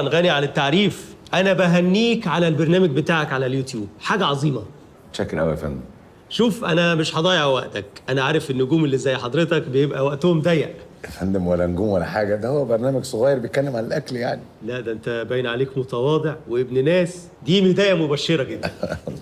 غني عن التعريف. انا بهنيك على البرنامج بتاعك على اليوتيوب، حاجه عظيمه. شاكر قوي يا فندم. شوف، انا مش هضيع وقتك، انا عارف النجوم اللي زي حضرتك بيبقى وقتهم ضيق. يا فندم ولا نجوم ولا حاجه، ده هو برنامج صغير بيتكلم عن الاكل يعني. لا، ده انت باين عليك متواضع وابن ناس، دي بدايه مبشره جدا.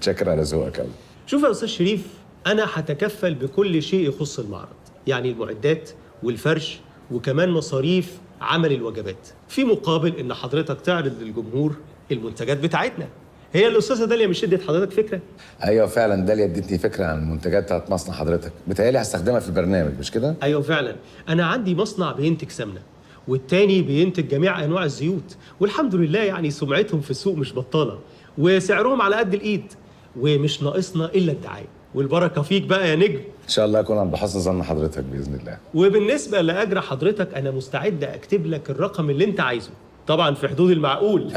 شاكر على ذوقك قوي. شوف يا استاذ شريف، انا هتكفل بكل شيء يخص المعرض، يعني المعدات والفرش وكمان مصاريف عمل الوجبات، في مقابل ان حضرتك تعرض للجمهور المنتجات بتاعتنا. هي الاستاذه داليا مش ادت حضرتك فكره؟ ايوه فعلا، داليا ادتني فكره عن المنتجات بتاعت مصنع حضرتك، بتهيألي هستخدمها في البرنامج مش كده؟ ايوه فعلا، انا عندي مصنع بينتج سمنه والتاني بينتج جميع انواع الزيوت، والحمد لله يعني سمعتهم في السوق مش بطاله وسعرهم على قد الايد، ومش ناقصنا الا الدعايه، والبركه فيك بقى يا نجم. ان شاء الله اكون عند حسن ظن حضرتك باذن الله. وبالنسبه لاجر حضرتك، انا مستعد اكتب لك الرقم اللي انت عايزه، طبعا في حدود المعقول.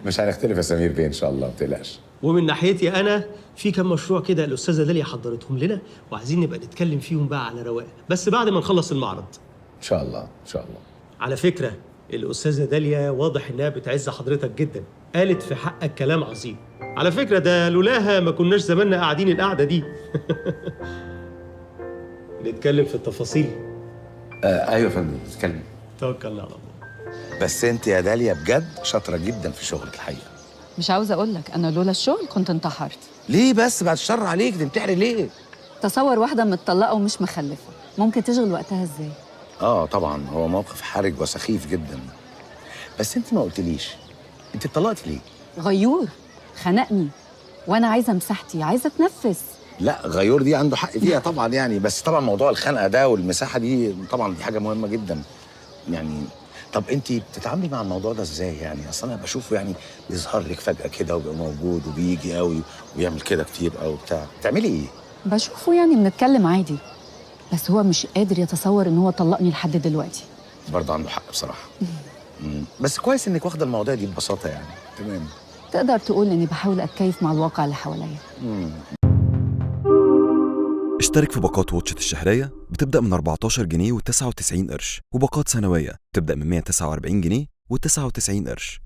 مش هنختلف يا سمير بيه ان شاء الله، ما تقلقش. ومن ناحيتي انا في كام مشروع كده الاستاذه داليا حضرتهم لنا، وعايزين نبقى نتكلم فيهم بقى على رواق، بس بعد ما نخلص المعرض ان شاء الله ان شاء الله. على فكره، الاستاذه داليا واضح انها بتعز حضرتك جدا، قالت في حقك كلام عظيم. على فكره ده لولاها ما كناش زماننا قاعدين القعده دي. نتكلم في التفاصيل. ايوه يا فندم اتكلم. توكلنا على الله. بس انت يا داليا بجد شاطره جدا في شغلك الحقيقه. مش عاوزه اقول لك، انا لولا الشغل كنت انتحرت. ليه بس بعد الشر عليك تنتحري ليه؟ تصور واحده متطلقه ومش مخلفه، ممكن تشغل وقتها ازاي؟ طبعا هو موقف حرج وسخيف جدا. بس انت ما قلتليش انت اتطلقتي ليه؟ غيور خنقني وانا عايزه مساحتي، عايزه اتنفس. لا غيور دي عنده حق فيها طبعا يعني، بس طبعا موضوع الخنقه ده والمساحه دي طبعا دي حاجه مهمه جدا يعني. طب انت بتتعاملي مع الموضوع ده ازاي يعني؟ اصل انا بشوفه يعني بيظهر لك فجاه كده وبيبقى موجود وبيجي قوي وبيعمل كده كتير قوي بتاع، بتعملي ايه؟ بشوفه يعني بنتكلم عادي، بس هو مش قادر يتصور ان هو طلقني لحد دلوقتي. برضه عنده حق بصراحه. بس كويس انك واخده المواضيع دي ببساطه يعني. تمام. تقدر تقول اني بحاول اتكيف مع الواقع اللي حواليا. اشترك في باقات واتشت الشهرية بتبدأ من 14 جنيه و99 قرش، وباقات سنوية بتبدأ من 149 جنيه و99 قرش.